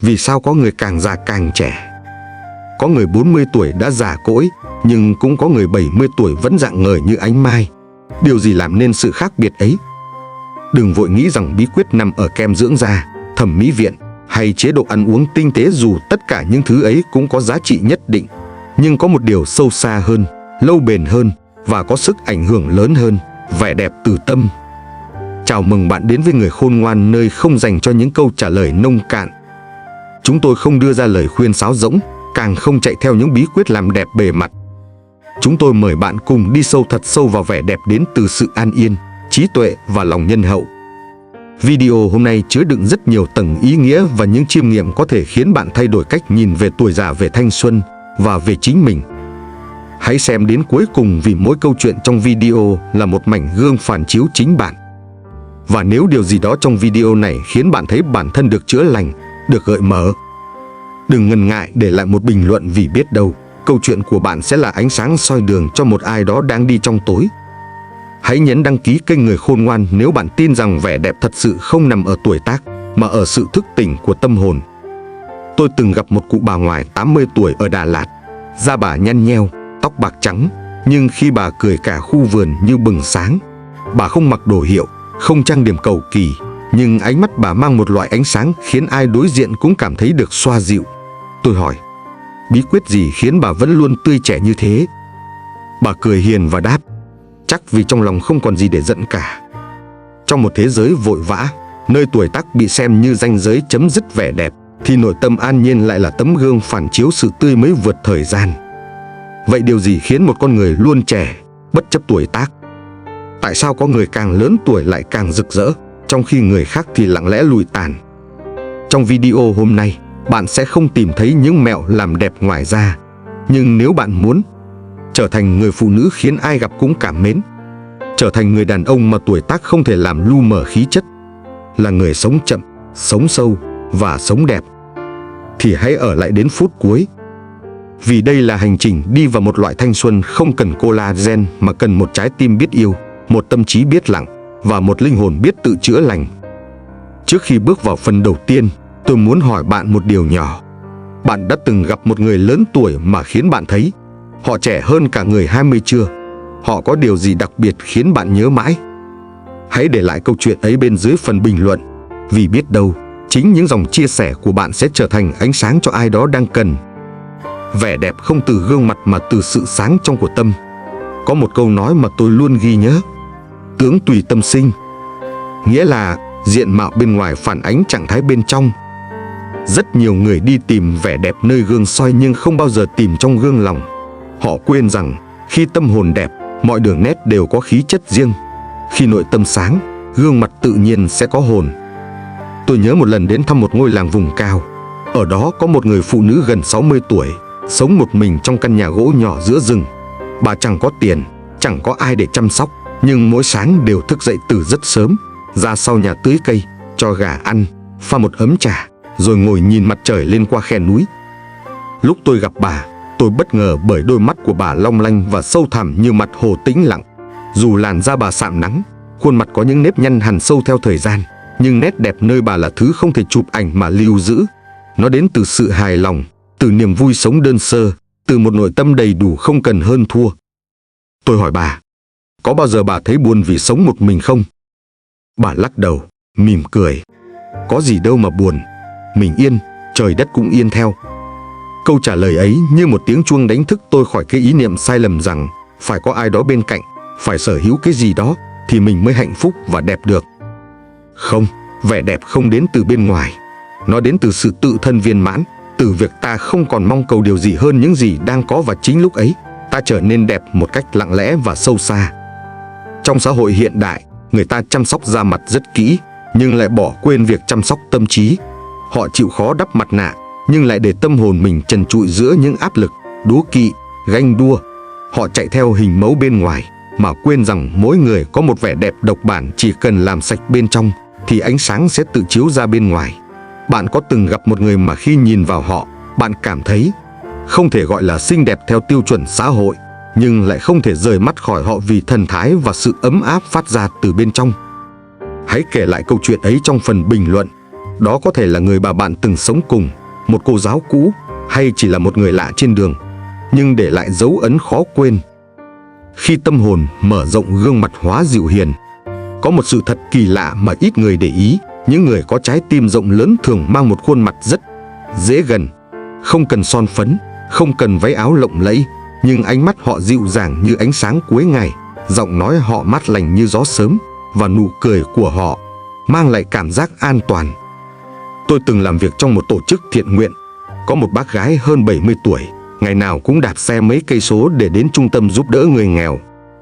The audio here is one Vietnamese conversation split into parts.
Vì sao có người càng già càng trẻ? Có người 40 tuổi đã già cỗi, nhưng cũng có người 70 tuổi vẫn rạng ngời như ánh mai. Điều gì làm nên sự khác biệt ấy? Đừng vội nghĩ rằng bí quyết nằm ở kem dưỡng da, thẩm mỹ viện hay chế độ ăn uống tinh tế, dù tất cả những thứ ấy cũng có giá trị nhất định. Nhưng có một điều sâu xa hơn, lâu bền hơn và có sức ảnh hưởng lớn hơn: vẻ đẹp từ tâm. Chào mừng bạn đến với Người Khôn Ngoan, nơi không dành cho những câu trả lời nông cạn. Chúng tôi không đưa ra lời khuyên sáo rỗng, càng không chạy theo những bí quyết làm đẹp bề mặt. Chúng tôi mời bạn cùng đi thật sâu vào vẻ đẹp đến từ sự an yên, trí tuệ và lòng nhân hậu. Video hôm nay chứa đựng rất nhiều tầng ý nghĩa và những chiêm nghiệm có thể khiến bạn thay đổi cách nhìn về tuổi già, về thanh xuân và về chính mình. Hãy xem đến cuối cùng, vì mỗi câu chuyện trong video là một mảnh gương phản chiếu chính bạn. Và nếu điều gì đó trong video này khiến bạn thấy bản thân được chữa lành, được gợi mở, đừng ngần ngại để lại một bình luận, vì biết đâu câu chuyện của bạn sẽ là ánh sáng soi đường cho một ai đó đang đi trong tối. Hãy nhấn đăng ký kênh Người Khôn Ngoan nếu bạn tin rằng vẻ đẹp thật sự không nằm ở tuổi tác, mà ở sự thức tỉnh của tâm hồn. Tôi từng gặp một cụ bà ngoài 80 tuổi ở Đà Lạt. Da bà nhăn nheo, tóc bạc trắng, nhưng khi bà cười cả khu vườn như bừng sáng. Bà không mặc đồ hiệu, không trang điểm cầu kỳ, nhưng ánh mắt bà mang một loại ánh sáng khiến ai đối diện cũng cảm thấy được xoa dịu. Tôi hỏi, bí quyết gì khiến bà vẫn luôn tươi trẻ như thế? Bà cười hiền và đáp, chắc vì trong lòng không còn gì để giận cả. Trong một thế giới vội vã, nơi tuổi tác bị xem như ranh giới chấm dứt vẻ đẹp, thì nội tâm an nhiên lại là tấm gương phản chiếu sự tươi mới vượt thời gian. Vậy điều gì khiến một con người luôn trẻ, bất chấp tuổi tác? Tại sao có người càng lớn tuổi lại càng rực rỡ, trong khi người khác thì lặng lẽ lụi tàn? Trong video hôm nay, bạn sẽ không tìm thấy những mẹo làm đẹp ngoài da. Nhưng nếu bạn muốn trở thành người phụ nữ khiến ai gặp cũng cảm mến, trở thành người đàn ông mà tuổi tác không thể làm lu mờ khí chất, là người sống chậm, sống sâu và sống đẹp, thì hãy ở lại đến phút cuối. Vì đây là hành trình đi vào một loại thanh xuân không cần collagen, mà cần một trái tim biết yêu, một tâm trí biết lặng và một linh hồn biết tự chữa lành. Trước khi bước vào phần đầu tiên, tôi muốn hỏi bạn một điều nhỏ. Bạn đã từng gặp một người lớn tuổi mà khiến bạn thấy họ trẻ hơn cả người 20 chưa? Họ có điều gì đặc biệt khiến bạn nhớ mãi? Hãy để lại câu chuyện ấy bên dưới phần bình luận, vì biết đâu chính những dòng chia sẻ của bạn sẽ trở thành ánh sáng cho ai đó đang cần. Vẻ đẹp không từ gương mặt mà từ sự sáng trong của tâm. Có một câu nói mà tôi luôn ghi nhớ: tướng tùy tâm sinh. Nghĩa là diện mạo bên ngoài phản ánh trạng thái bên trong. Rất nhiều người đi tìm vẻ đẹp nơi gương soi nhưng không bao giờ tìm trong gương lòng. Họ quên rằng khi tâm hồn đẹp, mọi đường nét đều có khí chất riêng. Khi nội tâm sáng, gương mặt tự nhiên sẽ có hồn. Tôi nhớ một lần đến thăm một ngôi làng vùng cao. Ở đó có một người phụ nữ gần 60 tuổi, sống một mình trong căn nhà gỗ nhỏ giữa rừng. Bà chẳng có tiền, chẳng có ai để chăm sóc, nhưng mỗi sáng đều thức dậy từ rất sớm, ra sau nhà tưới cây, cho gà ăn, pha một ấm trà, rồi ngồi nhìn mặt trời lên qua khe núi. Lúc tôi gặp bà, tôi bất ngờ bởi đôi mắt của bà long lanh và sâu thẳm như mặt hồ tĩnh lặng. Dù làn da bà sạm nắng, khuôn mặt có những nếp nhăn hằn sâu theo thời gian, nhưng nét đẹp nơi bà là thứ không thể chụp ảnh mà lưu giữ. Nó đến từ sự hài lòng, từ niềm vui sống đơn sơ, từ một nội tâm đầy đủ không cần hơn thua. Tôi hỏi bà, có bao giờ bà thấy buồn vì sống một mình không? Bà lắc đầu, mỉm cười. Có gì đâu mà buồn, mình yên, trời đất cũng yên theo. Câu trả lời ấy như một tiếng chuông đánh thức tôi khỏi cái ý niệm sai lầm rằng phải có ai đó bên cạnh, phải sở hữu cái gì đó thì mình mới hạnh phúc và đẹp được. Không, vẻ đẹp không đến từ bên ngoài. Nó đến từ sự tự thân viên mãn, từ việc ta không còn mong cầu điều gì hơn những gì đang có, và chính lúc ấy ta trở nên đẹp một cách lặng lẽ và sâu xa. Trong xã hội hiện đại, người ta chăm sóc da mặt rất kỹ, nhưng lại bỏ quên việc chăm sóc tâm trí. Họ chịu khó đắp mặt nạ, nhưng lại để tâm hồn mình trần trụi giữa những áp lực, đố kỵ, ganh đua. Họ chạy theo hình mẫu bên ngoài, mà quên rằng mỗi người có một vẻ đẹp độc bản. Chỉ cần làm sạch bên trong, thì ánh sáng sẽ tự chiếu ra bên ngoài. Bạn có từng gặp một người mà khi nhìn vào họ, bạn cảm thấy không thể gọi là xinh đẹp theo tiêu chuẩn xã hội, nhưng lại không thể rời mắt khỏi họ vì thần thái và sự ấm áp phát ra từ bên trong? Hãy kể lại câu chuyện ấy trong phần bình luận. Đó có thể là người bà bạn từng sống cùng, một cô giáo cũ, hay chỉ là một người lạ trên đường, nhưng để lại dấu ấn khó quên. Khi tâm hồn mở rộng gương mặt hóa dịu hiền, có một sự thật kỳ lạ mà ít người để ý. Những người có trái tim rộng lớn thường mang một khuôn mặt rất dễ gần, không cần son phấn, không cần váy áo lộng lẫy, nhưng ánh mắt họ dịu dàng như ánh sáng cuối ngày, giọng nói họ mát lành như gió sớm, và nụ cười của họ mang lại cảm giác an toàn. Tôi từng làm việc trong một tổ chức thiện nguyện. Có một bác gái hơn 70 tuổi, ngày nào cũng đạp xe mấy cây số để đến trung tâm giúp đỡ người nghèo.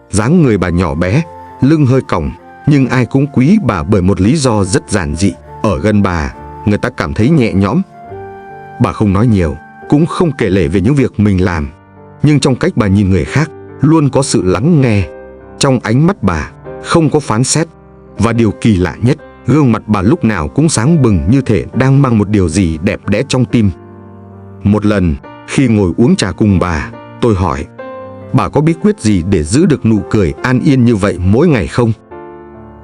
Dáng người bà nhỏ bé, lưng hơi còng, nhưng ai cũng quý bà bởi một lý do rất giản dị. Ở gần bà, người ta cảm thấy nhẹ nhõm. Bà không nói nhiều, cũng không kể lể về những việc mình làm, nhưng trong cách bà nhìn người khác luôn có sự lắng nghe. Trong ánh mắt bà không có phán xét, và điều kỳ lạ nhất, gương mặt bà lúc nào cũng sáng bừng như thể đang mang một điều gì đẹp đẽ trong tim. Một lần, khi ngồi uống trà cùng bà, tôi hỏi, bà có bí quyết gì để giữ được nụ cười an yên như vậy mỗi ngày không?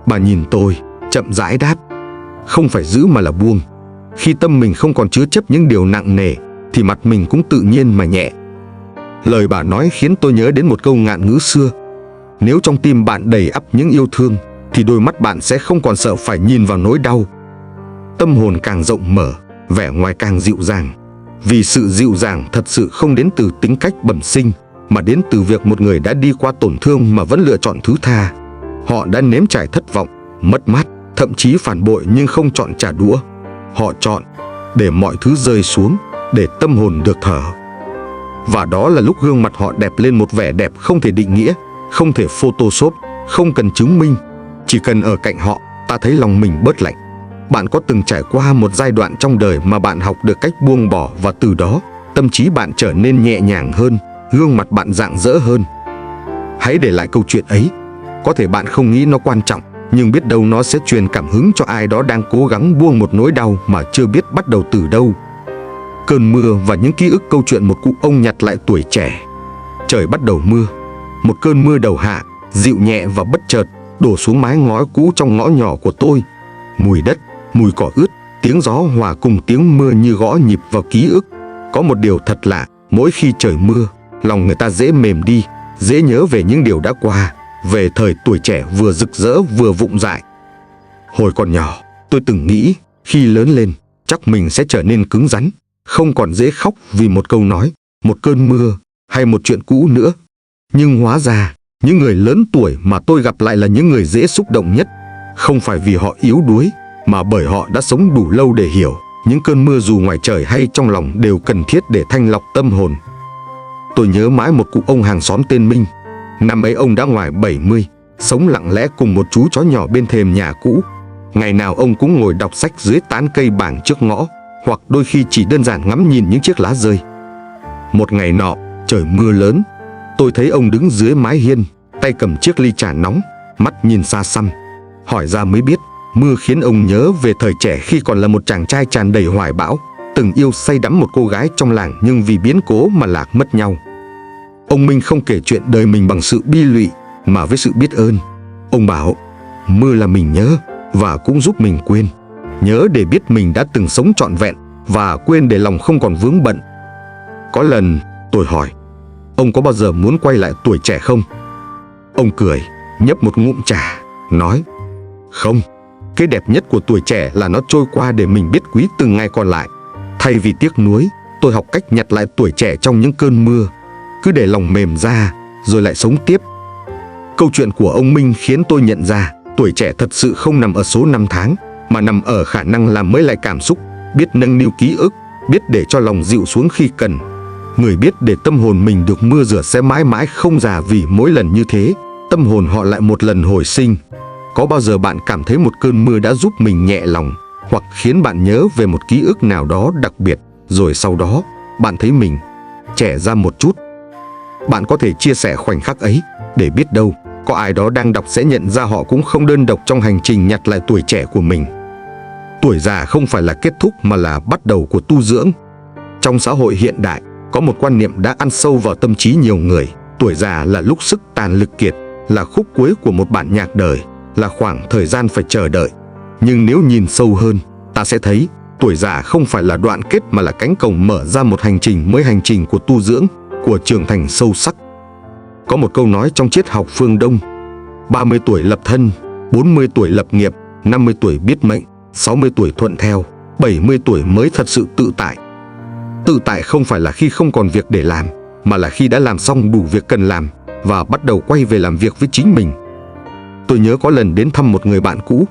Bà nhìn tôi, chậm rãi đáp, không phải giữ mà là buông. Khi tâm mình không còn chứa chấp những điều nặng nề, thì mặt mình cũng tự nhiên mà nhẹ. Lời bà nói khiến tôi nhớ đến một câu ngạn ngữ xưa. Nếu trong tim bạn đầy ắp những yêu thương, thì đôi mắt bạn sẽ không còn sợ phải nhìn vào nỗi đau. Tâm hồn càng rộng mở, vẻ ngoài càng dịu dàng. Vì sự dịu dàng thật sự không đến từ tính cách bẩm sinh, mà đến từ việc một người đã đi qua tổn thương mà vẫn lựa chọn thứ tha. Họ đã nếm trải thất vọng, mất mát, thậm chí phản bội nhưng không chọn trả đũa. Họ chọn để mọi thứ rơi xuống, để tâm hồn được thở. Và đó là lúc gương mặt họ đẹp lên một vẻ đẹp không thể định nghĩa, không thể photoshop, không cần chứng minh. Chỉ cần ở cạnh họ, ta thấy lòng mình bớt lạnh. Bạn có từng trải qua một giai đoạn trong đời mà bạn học được cách buông bỏ, và từ đó, tâm trí bạn trở nên nhẹ nhàng hơn, gương mặt bạn rạng rỡ hơn. Hãy để lại câu chuyện ấy. Có thể bạn không nghĩ nó quan trọng, nhưng biết đâu nó sẽ truyền cảm hứng cho ai đó đang cố gắng buông một nỗi đau mà chưa biết bắt đầu từ đâu. Cơn mưa và những ký ức. Câu chuyện một cụ ông nhặt lại tuổi trẻ. Trời bắt đầu mưa. Một cơn mưa đầu hạ, dịu nhẹ và bất chợt, đổ xuống mái ngói cũ trong ngõ nhỏ của tôi. Mùi đất, mùi cỏ ướt, tiếng gió hòa cùng tiếng mưa như gõ nhịp vào ký ức. Có một điều thật lạ, mỗi khi trời mưa, lòng người ta dễ mềm đi, dễ nhớ về những điều đã qua, về thời tuổi trẻ vừa rực rỡ vừa vụng dại. Hồi còn nhỏ, tôi từng nghĩ khi lớn lên, chắc mình sẽ trở nên cứng rắn, không còn dễ khóc vì một câu nói, một cơn mưa hay một chuyện cũ nữa. Nhưng hóa ra, những người lớn tuổi mà tôi gặp lại là những người dễ xúc động nhất. Không phải vì họ yếu đuối, mà bởi họ đã sống đủ lâu để hiểu những cơn mưa dù ngoài trời hay trong lòng đều cần thiết để thanh lọc tâm hồn. Tôi nhớ mãi một cụ ông hàng xóm tên Minh. Năm ấy ông đã ngoài 70, sống lặng lẽ cùng một chú chó nhỏ bên thềm nhà cũ. Ngày nào ông cũng ngồi đọc sách dưới tán cây bàng trước ngõ, hoặc đôi khi chỉ đơn giản ngắm nhìn những chiếc lá rơi. Một ngày nọ, trời mưa lớn, tôi thấy ông đứng dưới mái hiên, tay cầm chiếc ly trà nóng, mắt nhìn xa xăm. Hỏi ra mới biết, mưa khiến ông nhớ về thời trẻ khi còn là một chàng trai tràn đầy hoài bão, từng yêu say đắm một cô gái trong làng nhưng vì biến cố mà lạc mất nhau. Ông Minh không kể chuyện đời mình bằng sự bi lụy, mà với sự biết ơn. Ông bảo, mưa là mình nhớ, và cũng giúp mình quên. Nhớ để biết mình đã từng sống trọn vẹn, và quên để lòng không còn vướng bận. Có lần, tôi hỏi, ông có bao giờ muốn quay lại tuổi trẻ không? Ông cười, nhấp một ngụm trà, nói, không. Cái đẹp nhất của tuổi trẻ là nó trôi qua để mình biết quý từng ngày còn lại. Thay vì tiếc nuối, tôi học cách nhặt lại tuổi trẻ trong những cơn mưa. Cứ để lòng mềm ra, rồi lại sống tiếp. Câu chuyện của ông Minh khiến tôi nhận ra, tuổi trẻ thật sự không nằm ở số năm tháng, mà nằm ở khả năng làm mới lại cảm xúc, biết nâng niu ký ức, biết để cho lòng dịu xuống khi cần. Người biết để tâm hồn mình được mưa rửa sẽ mãi mãi không già, vì mỗi lần như thế, tâm hồn họ lại một lần hồi sinh. Có bao giờ bạn cảm thấy một cơn mưa đã giúp mình nhẹ lòng, hoặc khiến bạn nhớ về một ký ức nào đó đặc biệt, rồi sau đó, bạn thấy mình trẻ ra một chút? Bạn có thể chia sẻ khoảnh khắc ấy, để biết đâu, có ai đó đang đọc sẽ nhận ra họ cũng không đơn độc trong hành trình nhặt lại tuổi trẻ của mình. Tuổi già không phải là kết thúc mà là bắt đầu của tu dưỡng. Trong xã hội hiện đại, có một quan niệm đã ăn sâu vào tâm trí nhiều người. Tuổi già là lúc sức tàn lực kiệt, là khúc cuối của một bản nhạc đời, là khoảng thời gian phải chờ đợi. Nhưng nếu nhìn sâu hơn, ta sẽ thấy tuổi già không phải là đoạn kết mà là cánh cổng mở ra một hành trình mới, hành trình của tu dưỡng, của trưởng thành sâu sắc. Có một câu nói trong triết học phương Đông: 30 tuổi lập thân, 40 tuổi lập nghiệp, 50 tuổi biết mệnh, 60 tuổi thuận theo, 70 tuổi mới thật sự tự tại. Tự tại không phải là khi không còn việc để làm, mà là khi đã làm xong đủ việc cần làm và bắt đầu quay về làm việc với chính mình. Tôi nhớ có lần đến thăm một người bạn cũ.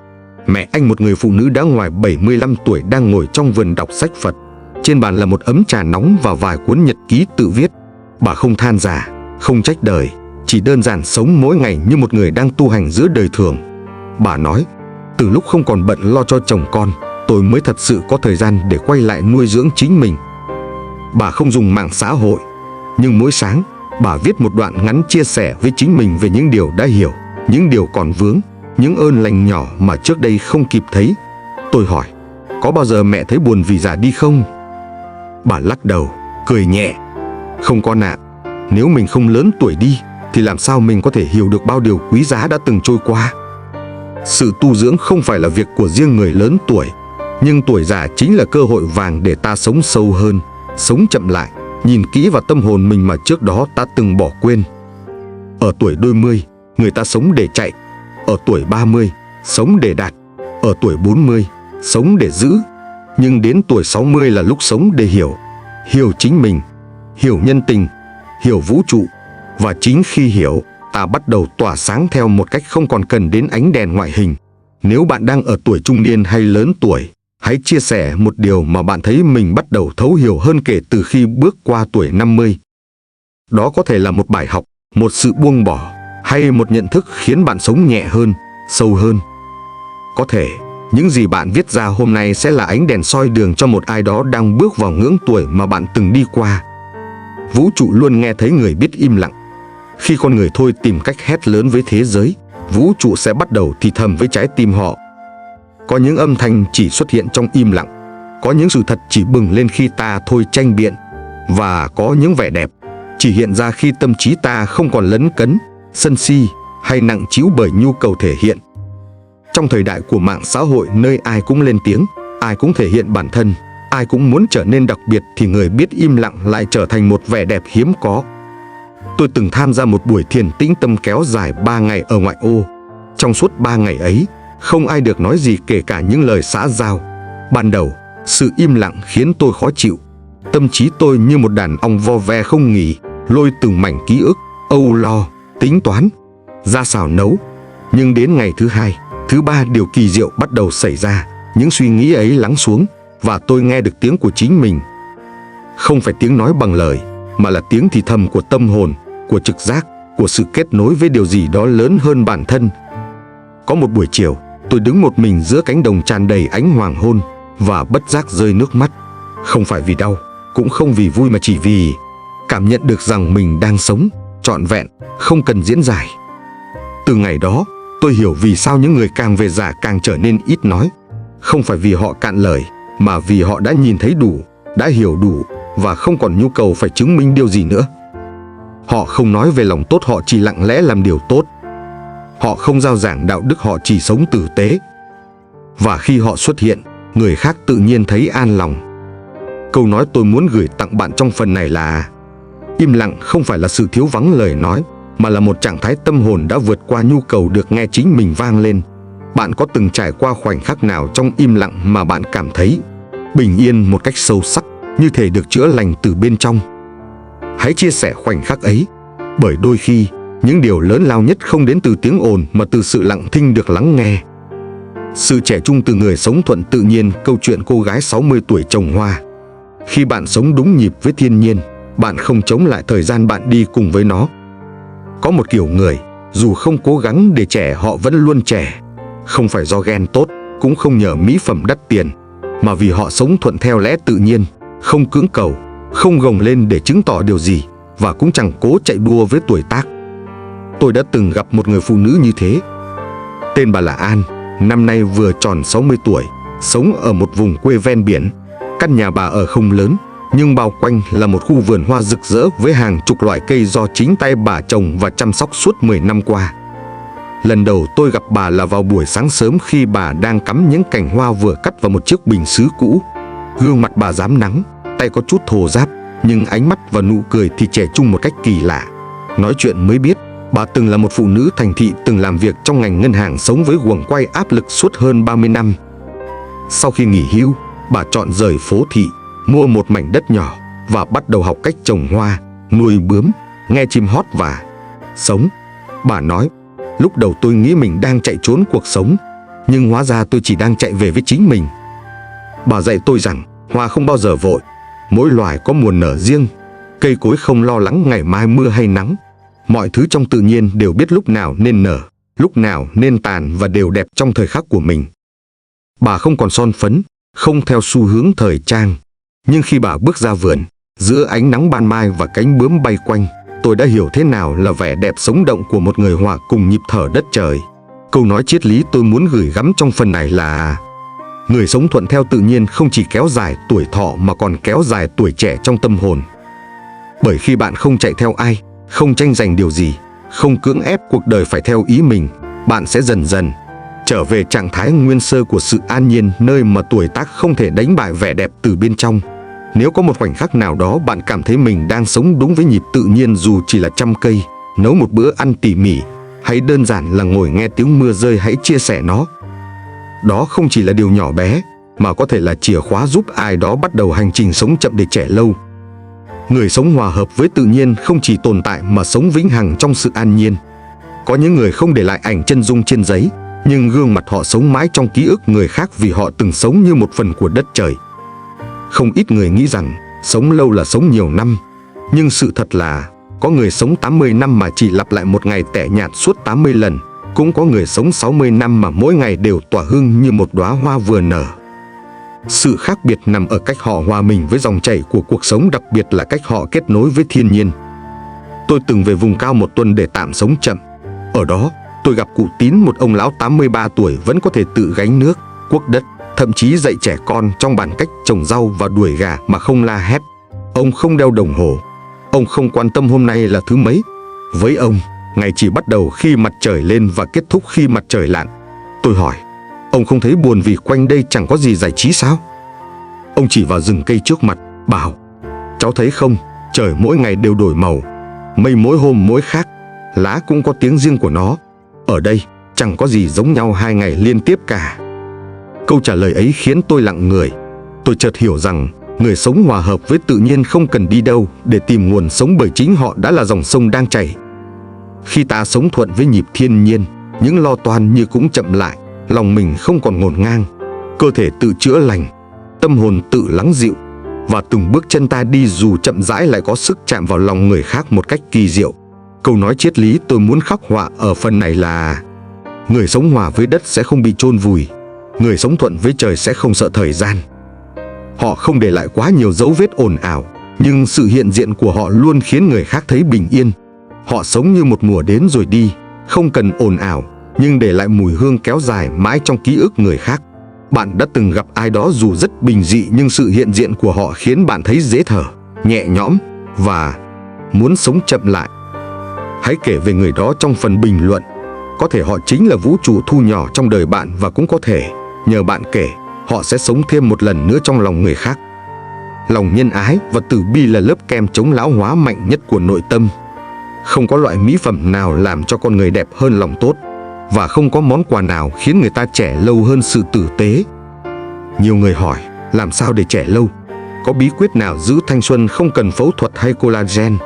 Mẹ anh, một người phụ nữ đã ngoài 75 tuổi, đang ngồi trong vườn đọc sách Phật. Trên bàn là một ấm trà nóng và vài cuốn nhật ký tự viết. Bà không than vả, không trách đời, chỉ đơn giản sống mỗi ngày như một người đang tu hành giữa đời thường. Bà nói: từ lúc không còn bận lo cho chồng con, tôi mới thật sự có thời gian để quay lại nuôi dưỡng chính mình. Bà không dùng mạng xã hội, nhưng mỗi sáng bà viết một đoạn ngắn chia sẻ với chính mình về những điều đã hiểu, những điều còn vướng, những ơn lành nhỏ mà trước đây không kịp thấy. Tôi hỏi: có bao giờ mẹ thấy buồn vì già đi không? Bà lắc đầu, cười nhẹ: không con ạ. Nếu mình không lớn tuổi đi thì làm sao mình có thể hiểu được bao điều quý giá đã từng trôi qua. Sự tu dưỡng không phải là việc của riêng người lớn tuổi, nhưng tuổi già chính là cơ hội vàng để ta sống sâu hơn, sống chậm lại, nhìn kỹ vào tâm hồn mình mà trước đó ta từng bỏ quên. Ở tuổi đôi mươi, người ta sống để chạy. Ở tuổi 30, sống để đạt. Ở tuổi 40, sống để giữ. Nhưng đến tuổi 60 là lúc sống để hiểu. Hiểu chính mình, hiểu nhân tình, hiểu vũ trụ. Và chính khi hiểu, ta bắt đầu tỏa sáng theo một cách không còn cần đến ánh đèn ngoại hình. Nếu bạn đang ở tuổi trung niên hay lớn tuổi, hãy chia sẻ một điều mà bạn thấy mình bắt đầu thấu hiểu hơn kể từ khi bước qua tuổi 50. Đó có thể là một bài học, một sự buông bỏ, hay một nhận thức khiến bạn sống nhẹ hơn, sâu hơn. Có thể, những gì bạn viết ra hôm nay sẽ là ánh đèn soi đường cho một ai đó đang bước vào ngưỡng tuổi mà bạn từng đi qua. Vũ trụ luôn nghe thấy người biết im lặng. Khi con người thôi tìm cách hét lớn với thế giới, vũ trụ sẽ bắt đầu thì thầm với trái tim họ. Có những âm thanh chỉ xuất hiện trong im lặng, có những sự thật chỉ bừng lên khi ta thôi tranh biện, và có những vẻ đẹp chỉ hiện ra khi tâm trí ta không còn lấn cấn, sân si hay nặng trĩu bởi nhu cầu thể hiện. Trong thời đại của mạng xã hội, nơi ai cũng lên tiếng, ai cũng thể hiện bản thân, ai cũng muốn trở nên đặc biệt, thì người biết im lặng lại trở thành một vẻ đẹp hiếm có. Tôi từng tham gia một buổi thiền tĩnh tâm kéo dài 3 ngày ở ngoại ô. Trong suốt 3 ngày ấy, không ai được nói gì kể cả những lời xã giao. Ban đầu, sự im lặng khiến tôi khó chịu. Tâm trí tôi như một đàn ong vo ve không nghỉ, lôi từng mảnh ký ức, âu lo, tính toán, ra xào nấu. Nhưng đến ngày thứ 2, thứ 3, điều kỳ diệu bắt đầu xảy ra. Những suy nghĩ ấy lắng xuống, và tôi nghe được tiếng của chính mình. Không phải tiếng nói bằng lời, mà là tiếng thì thầm của tâm hồn, của trực giác, của sự kết nối với điều gì đó lớn hơn bản thân. Có một buổi chiều, tôi đứng một mình giữa cánh đồng tràn đầy ánh hoàng hôn và bất giác rơi nước mắt. Không phải vì đau, cũng không vì vui, mà chỉ vì cảm nhận được rằng mình đang sống trọn vẹn, không cần diễn giải. Từ ngày đó, tôi hiểu vì sao những người càng về già càng trở nên ít nói. Không phải vì họ cạn lời, mà vì họ đã nhìn thấy đủ, đã hiểu đủ, và không còn nhu cầu phải chứng minh điều gì nữa. Họ không nói về lòng tốt, họ chỉ lặng lẽ làm điều tốt. Họ không rao giảng đạo đức, họ chỉ sống tử tế. Và khi họ xuất hiện, người khác tự nhiên thấy an lòng. Câu nói tôi muốn gửi tặng bạn trong phần này là: im lặng không phải là sự thiếu vắng lời nói, mà là một trạng thái tâm hồn đã vượt qua nhu cầu được nghe chính mình vang lên. Bạn có từng trải qua khoảnh khắc nào trong im lặng mà bạn cảm thấy bình yên một cách sâu sắc, như thể được chữa lành từ bên trong? Hãy chia sẻ khoảnh khắc ấy, bởi đôi khi những điều lớn lao nhất không đến từ tiếng ồn mà từ sự lặng thinh được lắng nghe. Sự trẻ trung từ người sống thuận tự nhiên. Câu chuyện cô gái 60 tuổi trồng hoa. Khi bạn sống đúng nhịp với thiên nhiên, bạn không chống lại thời gian, bạn đi cùng với nó. Có một kiểu người, dù không cố gắng để trẻ, họ vẫn luôn trẻ. Không phải do ghen tốt, cũng không nhờ mỹ phẩm đắt tiền, mà vì họ sống thuận theo lẽ tự nhiên, không cưỡng cầu, không gồng lên để chứng tỏ điều gì, và cũng chẳng cố chạy đua với tuổi tác. Tôi đã từng gặp một người phụ nữ như thế. Tên bà là An, năm nay vừa tròn 60 tuổi, sống ở một vùng quê ven biển. Căn nhà bà ở không lớn, nhưng bao quanh là một khu vườn hoa rực rỡ với hàng chục loại cây do chính tay bà trồng và chăm sóc suốt 10 năm qua. Lần đầu tôi gặp bà là vào buổi sáng sớm khi bà đang cắm những cành hoa vừa cắt vào một chiếc bình sứ cũ. Gương mặt bà rám nắng, tay có chút thô ráp, nhưng ánh mắt và nụ cười thì trẻ trung một cách kỳ lạ. Nói chuyện mới biết, bà từng là một phụ nữ thành thị, từng làm việc trong ngành ngân hàng, sống với guồng quay áp lực suốt hơn 30 năm. Sau khi nghỉ hưu, bà chọn rời phố thị, mua một mảnh đất nhỏ và bắt đầu học cách trồng hoa, nuôi bướm, nghe chim hót và sống. Bà nói, lúc đầu tôi nghĩ mình đang chạy trốn cuộc sống, nhưng hóa ra tôi chỉ đang chạy về với chính mình. Bà dạy tôi rằng hoa không bao giờ vội, mỗi loài có mùa nở riêng, cây cối không lo lắng ngày mai mưa hay nắng. Mọi thứ trong tự nhiên đều biết lúc nào nên nở, lúc nào nên tàn và đều đẹp trong thời khắc của mình. Bà không còn son phấn, không theo xu hướng thời trang. Nhưng khi bà bước ra vườn, giữa ánh nắng ban mai và cánh bướm bay quanh, tôi đã hiểu thế nào là vẻ đẹp sống động của một người hòa cùng nhịp thở đất trời. Câu nói triết lý tôi muốn gửi gắm trong phần này là: người sống thuận theo tự nhiên không chỉ kéo dài tuổi thọ mà còn kéo dài tuổi trẻ trong tâm hồn. Bởi khi bạn không chạy theo ai, không tranh giành điều gì, không cưỡng ép cuộc đời phải theo ý mình, bạn sẽ dần dần trở về trạng thái nguyên sơ của sự an nhiên, nơi mà tuổi tác không thể đánh bại vẻ đẹp từ bên trong. Nếu có một khoảnh khắc nào đó bạn cảm thấy mình đang sống đúng với nhịp tự nhiên, dù chỉ là chăm cây, nấu một bữa ăn tỉ mỉ, hay đơn giản là ngồi nghe tiếng mưa rơi, hãy chia sẻ nó. Đó không chỉ là điều nhỏ bé, mà có thể là chìa khóa giúp ai đó bắt đầu hành trình sống chậm để trẻ lâu. Người sống hòa hợp với tự nhiên không chỉ tồn tại mà sống vĩnh hằng trong sự an nhiên. Có những người không để lại ảnh chân dung trên giấy, nhưng gương mặt họ sống mãi trong ký ức người khác vì họ từng sống như một phần của đất trời. Không ít người nghĩ rằng sống lâu là sống nhiều năm, nhưng sự thật là có người sống 80 năm mà chỉ lặp lại một ngày tẻ nhạt suốt 80 lần. Cũng có người sống 60 năm mà mỗi ngày đều tỏa hương như một đóa hoa vừa nở. Sự khác biệt nằm ở cách họ hòa mình với dòng chảy của cuộc sống, đặc biệt là cách họ kết nối với thiên nhiên. Tôi từng về vùng cao một tuần để tạm sống chậm. Ở đó, tôi gặp cụ Tín, một ông lão 83 tuổi vẫn có thể tự gánh nước, cuốc đất, thậm chí dạy trẻ con trong bản cách trồng rau và đuổi gà mà không la hét. Ông không đeo đồng hồ. Ông không quan tâm hôm nay là thứ mấy. Với ông, ngày chỉ bắt đầu khi mặt trời lên và kết thúc khi mặt trời lặn. Tôi hỏi, ông không thấy buồn vì quanh đây chẳng có gì giải trí sao? Ông chỉ vào rừng cây trước mặt, bảo, cháu thấy không, trời mỗi ngày đều đổi màu, mây mỗi hôm mỗi khác, lá cũng có tiếng riêng của nó. Ở đây, chẳng có gì giống nhau 2 ngày liên tiếp cả. Câu trả lời ấy khiến tôi lặng người. Tôi chợt hiểu rằng người sống hòa hợp với tự nhiên không cần đi đâu để tìm nguồn sống, bởi chính họ đã là dòng sông đang chảy. Khi ta sống thuận với nhịp thiên nhiên, những lo toan như cũng chậm lại, lòng mình không còn ngổn ngang, cơ thể tự chữa lành, tâm hồn tự lắng dịu, và từng bước chân ta đi dù chậm rãi lại có sức chạm vào lòng người khác một cách kỳ diệu. Câu nói triết lý tôi muốn khắc họa ở phần này là: người sống hòa với đất sẽ không bị chôn vùi, người sống thuận với trời sẽ không sợ thời gian. Họ không để lại quá nhiều dấu vết ồn ào, nhưng sự hiện diện của họ luôn khiến người khác thấy bình yên. Họ sống như một mùa đến rồi đi, không cần ồn ào, nhưng để lại mùi hương kéo dài mãi trong ký ức người khác. Bạn đã từng gặp ai đó dù rất bình dị, nhưng sự hiện diện của họ khiến bạn thấy dễ thở, nhẹ nhõm và muốn sống chậm lại. Hãy kể về người đó trong phần bình luận. Có thể họ chính là vũ trụ thu nhỏ trong đời bạn, và cũng có thể nhờ bạn kể, họ sẽ sống thêm một lần nữa trong lòng người khác. Lòng nhân ái và từ bi là lớp kem chống lão hóa mạnh nhất của nội tâm. Không có loại mỹ phẩm nào làm cho con người đẹp hơn lòng tốt, và không có món quà nào khiến người ta trẻ lâu hơn sự tử tế. Nhiều người hỏi, làm sao để trẻ lâu? Có bí quyết nào giữ thanh xuân không cần phẫu thuật hay collagen?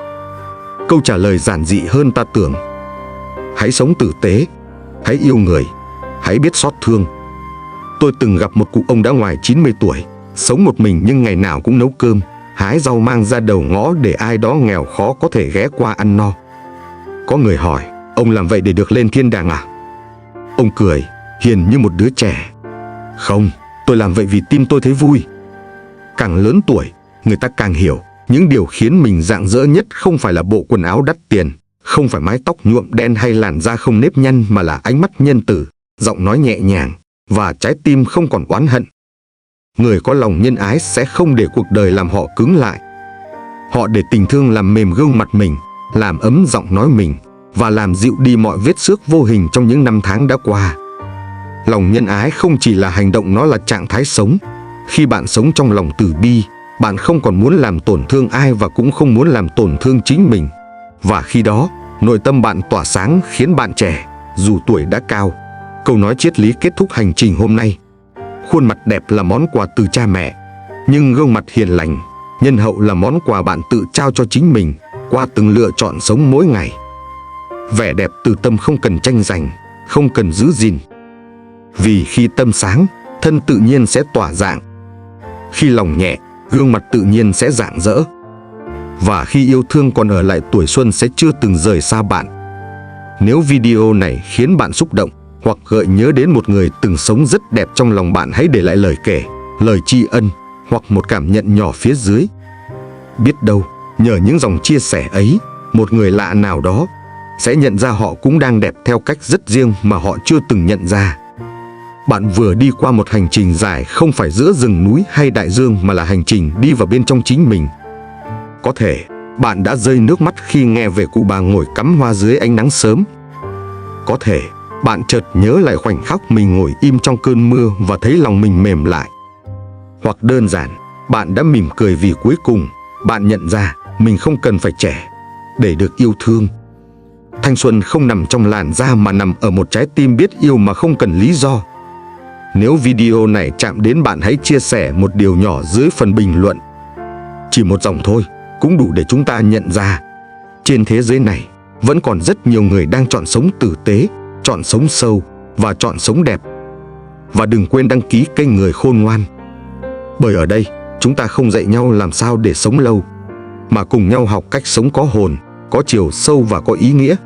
Câu trả lời giản dị hơn ta tưởng. Hãy sống tử tế, hãy yêu người, hãy biết xót thương. Tôi từng gặp một cụ ông đã ngoài 90 tuổi, sống một mình nhưng ngày nào cũng nấu cơm, hái rau mang ra đầu ngõ để ai đó nghèo khó có thể ghé qua ăn no. Có người hỏi, ông làm vậy để được lên thiên đàng à? Ông cười, hiền như một đứa trẻ. Không, tôi làm vậy vì tim tôi thấy vui. Càng lớn tuổi, người ta càng hiểu, những điều khiến mình rạng rỡ nhất không phải là bộ quần áo đắt tiền, không phải mái tóc nhuộm đen hay làn da không nếp nhăn, mà là ánh mắt nhân từ, giọng nói nhẹ nhàng và trái tim không còn oán hận. Người có lòng nhân ái sẽ không để cuộc đời làm họ cứng lại. Họ để tình thương làm mềm gương mặt mình, làm ấm giọng nói mình, và làm dịu đi mọi vết xước vô hình trong những năm tháng đã qua. Lòng nhân ái không chỉ là hành động, nó là trạng thái sống. Khi bạn sống trong lòng từ bi, bạn không còn muốn làm tổn thương ai và cũng không muốn làm tổn thương chính mình. Và khi đó, nội tâm bạn tỏa sáng khiến bạn trẻ, dù tuổi đã cao. Câu nói triết lý kết thúc hành trình hôm nay. Khuôn mặt đẹp là món quà từ cha mẹ, nhưng gương mặt hiền lành, nhân hậu là món quà bạn tự trao cho chính mình qua từng lựa chọn sống mỗi ngày. Vẻ đẹp từ tâm không cần tranh giành, không cần giữ gìn. Vì khi tâm sáng, thân tự nhiên sẽ tỏa dạng. Khi lòng nhẹ, gương mặt tự nhiên sẽ rạng rỡ. Và khi yêu thương còn ở lại, tuổi xuân sẽ chưa từng rời xa bạn. Nếu video này khiến bạn xúc động hoặc gợi nhớ đến một người từng sống rất đẹp trong lòng bạn, hãy để lại lời kể, lời tri ân hoặc một cảm nhận nhỏ phía dưới. Biết đâu, nhờ những dòng chia sẻ ấy, một người lạ nào đó sẽ nhận ra họ cũng đang đẹp theo cách rất riêng mà họ chưa từng nhận ra. Bạn vừa đi qua một hành trình dài, không phải giữa rừng núi hay đại dương, mà là hành trình đi vào bên trong chính mình. Có thể bạn đã rơi nước mắt khi nghe về cụ bà ngồi cắm hoa dưới ánh nắng sớm. Có thể bạn chợt nhớ lại khoảnh khắc mình ngồi im trong cơn mưa và thấy lòng mình mềm lại. Hoặc đơn giản, bạn đã mỉm cười vì cuối cùng bạn nhận ra mình không cần phải trẻ để được yêu thương. Thanh xuân không nằm trong làn da mà nằm ở một trái tim biết yêu mà không cần lý do. Nếu video này chạm đến bạn, hãy chia sẻ một điều nhỏ dưới phần bình luận. Chỉ một dòng thôi cũng đủ để chúng ta nhận ra trên thế giới này vẫn còn rất nhiều người đang chọn sống tử tế, chọn sống sâu và chọn sống đẹp. Và đừng quên đăng ký kênh Người Khôn Ngoan. Bởi ở đây chúng ta không dạy nhau làm sao để sống lâu, mà cùng nhau học cách sống có hồn, có chiều sâu và có ý nghĩa.